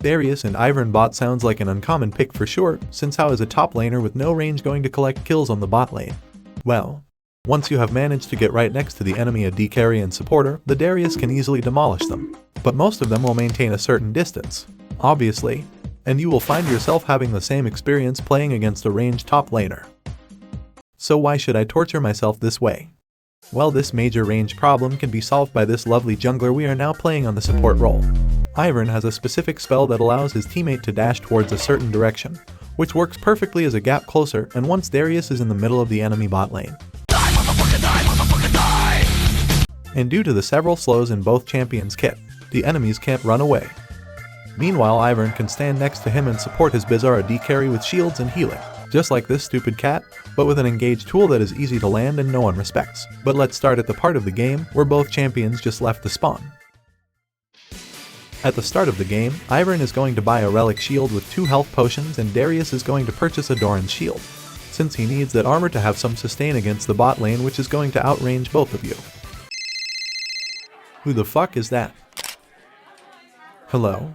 Darius and Ivern bot sounds like an uncommon pick for sure, since how is a top laner with no range going to collect kills on the bot lane? Well, once you have managed to get right next to the enemy AD carry and supporter, the Darius can easily demolish them. But most of them will maintain a certain distance, obviously, and you will find yourself having the same experience playing against a ranged top laner. So why should I torture myself this way? Well, this major range problem can be solved by this lovely jungler we are now playing on the support role. Ivern has a specific spell that allows his teammate to dash towards a certain direction, which works perfectly as a gap closer and once Darius is in the middle of the enemy bot lane. And due to the several slows in both champions' kit, the enemies can't run away. Meanwhile, Ivern can stand next to him and support his bizarre AD carry with shields and healing, just like this stupid cat, but with an engaged tool that is easy to land and no one respects. But let's start at the part of the game where both champions just left the spawn. At the start of the game, Ivern is going to buy a relic shield with 2 health potions and Darius is going to purchase a Doran's shield, since he needs that armor to have some sustain against the bot lane, which is going to outrange both of you. Who the fuck is that? Hello?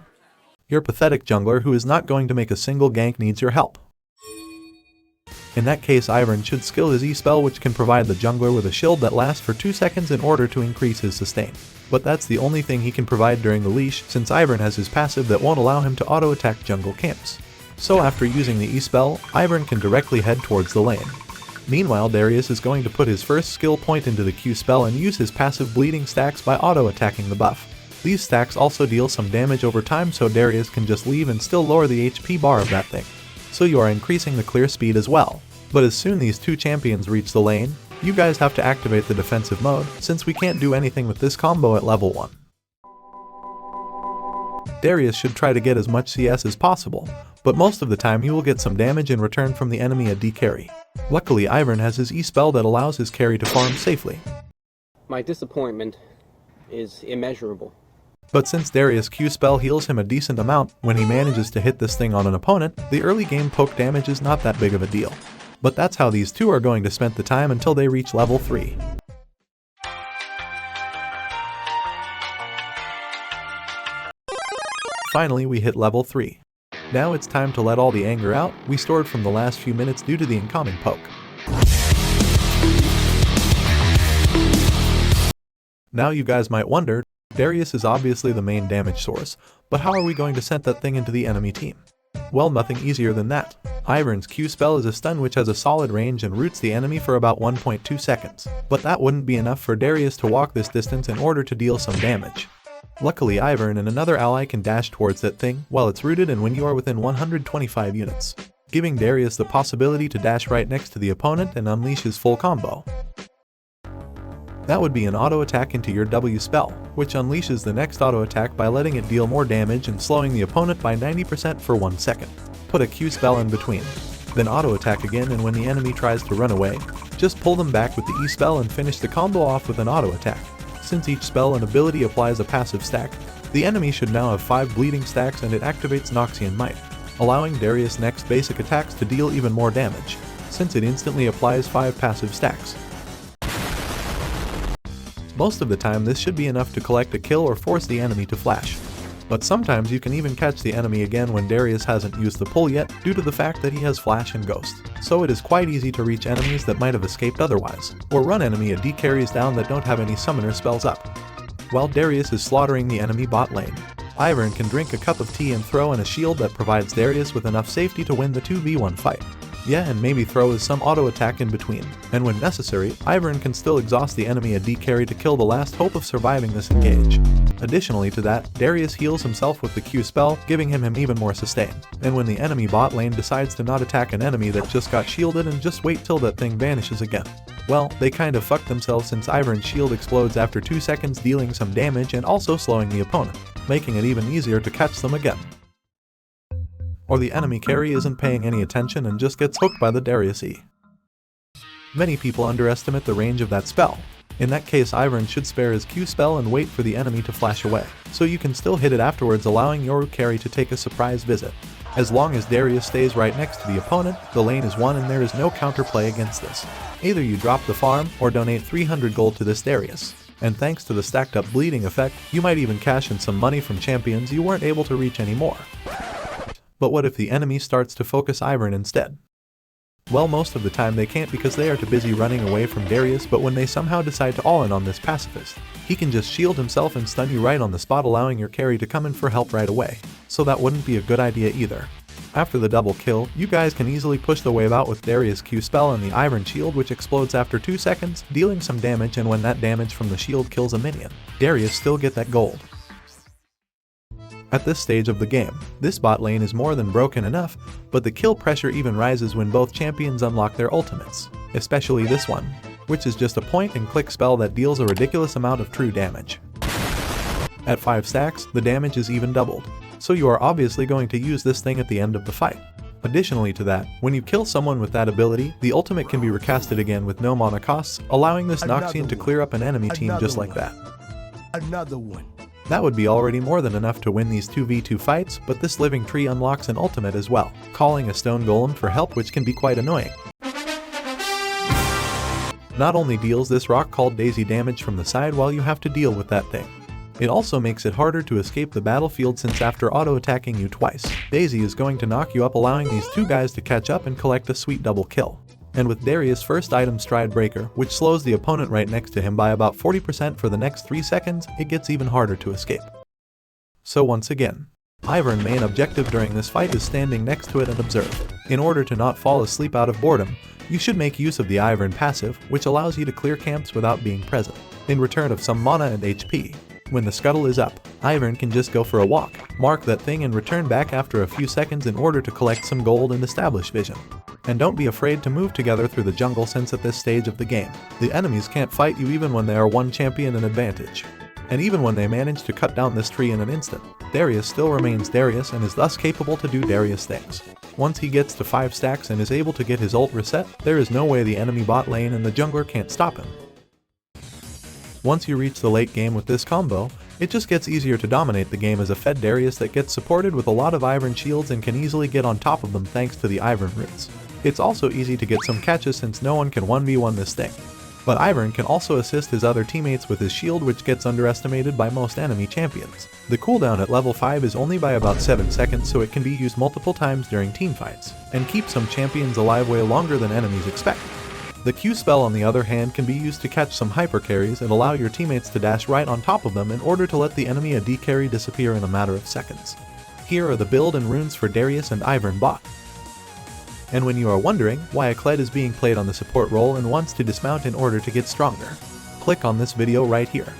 Your pathetic jungler who is not going to make a single gank needs your help. In that case, Ivern should skill his E-spell, which can provide the jungler with a shield that lasts for 2 seconds in order to increase his sustain. But that's the only thing he can provide during the leash, since Ivern has his passive that won't allow him to auto-attack jungle camps. So after using the E-spell, Ivern can directly head towards the lane. Meanwhile, Darius is going to put his first skill point into the Q spell and use his passive bleeding stacks by auto-attacking the buff. These stacks also deal some damage over time, so Darius can just leave and still lower the HP bar of that thing. So you are increasing the clear speed as well. But as soon these 2 champions reach the lane, you guys have to activate the defensive mode, since we can't do anything with this combo at level 1. Darius should try to get as much CS as possible, but most of the time he will get some damage in return from the enemy AD carry. Luckily, Ivern has his E-spell that allows his carry to farm safely. My disappointment is immeasurable. But since Darius' Q-spell heals him a decent amount when he manages to hit this thing on an opponent, the early game poke damage is not that big of a deal. But that's how these 2 are going to spend the time until they reach level 3. Finally, we hit level 3. Now it's time to let all the anger out we stored from the last few minutes due to the incoming poke. Now you guys might wonder, Darius is obviously the main damage source, but how are we going to send that thing into the enemy team? Well, nothing easier than that. Ivern's Q spell is a stun which has a solid range and roots the enemy for about 1.2 seconds, but that wouldn't be enough for Darius to walk this distance in order to deal some damage. Luckily, Ivern and another ally can dash towards that thing while it's rooted and when you are within 125 units, giving Darius the possibility to dash right next to the opponent and unleash his full combo. That would be an auto attack into your W spell, which unleashes the next auto attack by letting it deal more damage and slowing the opponent by 90% for 1 second. Put a Q spell in between, then auto attack again, and when the enemy tries to run away, just pull them back with the E spell and finish the combo off with an auto attack. Since each spell and ability applies a passive stack, the enemy should now have 5 bleeding stacks and it activates Noxian Might, allowing Darius' next basic attacks to deal even more damage, since it instantly applies 5 passive stacks. Most of the time this should be enough to collect a kill or force the enemy to flash. But sometimes you can even catch the enemy again when Darius hasn't used the pull yet due to the fact that he has flash and ghost. So it is quite easy to reach enemies that might have escaped otherwise, or run enemy AD carries down that don't have any summoner spells up. While Darius is slaughtering the enemy bot lane, Ivern can drink a cup of tea and throw in a shield that provides Darius with enough safety to win the 2v1 fight. Yeah, and maybe throw is some auto attack in between, and when necessary, Ivern can still exhaust the enemy AD carry to kill the last hope of surviving this engage. Additionally to that, Darius heals himself with the Q spell, giving him even more sustain. And when the enemy bot lane decides to not attack an enemy that just got shielded and just wait till that thing vanishes again, well, they kind of fucked themselves since Ivern's shield explodes after 2 seconds, dealing some damage and also slowing the opponent, making it even easier to catch them again. Or the enemy carry isn't paying any attention and just gets hooked by the Darius E. Many people underestimate the range of that spell. In that case, Ivern should spare his Q spell and wait for the enemy to flash away, so you can still hit it afterwards, allowing your carry to take a surprise visit. As long as Darius stays right next to the opponent, the lane is won and there is no counterplay against this. Either you drop the farm or donate 300 gold to this Darius. And thanks to the stacked up bleeding effect, you might even cash in some money from champions you weren't able to reach anymore. But what if the enemy starts to focus Ivern instead? Well, most of the time they can't because they are too busy running away from Darius, but when they somehow decide to all in on this pacifist, he can just shield himself and stun you right on the spot, allowing your carry to come in for help right away. So that wouldn't be a good idea either. After the double kill, you guys can easily push the wave out with Darius' Q spell and the Ivern shield, which explodes after 2 seconds, dealing some damage, and when that damage from the shield kills a minion, Darius still get that gold. At this stage of the game, this bot lane is more than broken enough, but the kill pressure even rises when both champions unlock their ultimates, especially this one, which is just a point-and-click spell that deals a ridiculous amount of true damage. At 5 stacks, the damage is even doubled, so you are obviously going to use this thing at the end of the fight. Additionally to that, when you kill someone with that ability, the ultimate can be recasted again with no mana costs, allowing this Noxian to clear up an enemy team just like that. Another one. That would be already more than enough to win these 2v2 fights, but this living tree unlocks an ultimate as well, calling a stone golem for help, which can be quite annoying. Not only deals this rock called Daisy damage from the side while you have to deal with that thing, it also makes it harder to escape the battlefield, since after auto-attacking you twice, Daisy is going to knock you up, allowing these two guys to catch up and collect a sweet double kill. And with Darius' first item Stride Breaker, which slows the opponent right next to him by about 40% for the next 3 seconds, it gets even harder to escape. So once again, Ivern's main objective during this fight is standing next to it and observe. In order to not fall asleep out of boredom, you should make use of the Ivern passive, which allows you to clear camps without being present, in return of some mana and HP. When the scuttle is up, Ivern can just go for a walk, mark that thing and return back after a few seconds in order to collect some gold and establish vision. And don't be afraid to move together through the jungle, since at this stage of the game, the enemies can't fight you even when they are one champion in advantage. And even when they manage to cut down this tree in an instant, Darius still remains Darius and is thus capable to do Darius things. Once he gets to 5 stacks and is able to get his ult reset, there is no way the enemy bot lane and the jungler can't stop him. Once you reach the late game with this combo, it just gets easier to dominate the game as a fed Darius that gets supported with a lot of Ivern shields and can easily get on top of them thanks to the Ivern roots. It's also easy to get some catches since no one can 1v1 this thing. But Ivern can also assist his other teammates with his shield, which gets underestimated by most enemy champions. The cooldown at level 5 is only by about 7 seconds, so it can be used multiple times during teamfights, and keep some champions alive way longer than enemies expect. The Q spell on the other hand can be used to catch some hyper carries and allow your teammates to dash right on top of them in order to let the enemy AD carry disappear in a matter of seconds. Here are the build and runes for Darius and Ivern bot. And when you are wondering why a Kled is being played on the support role and wants to dismount in order to get stronger, click on this video right here.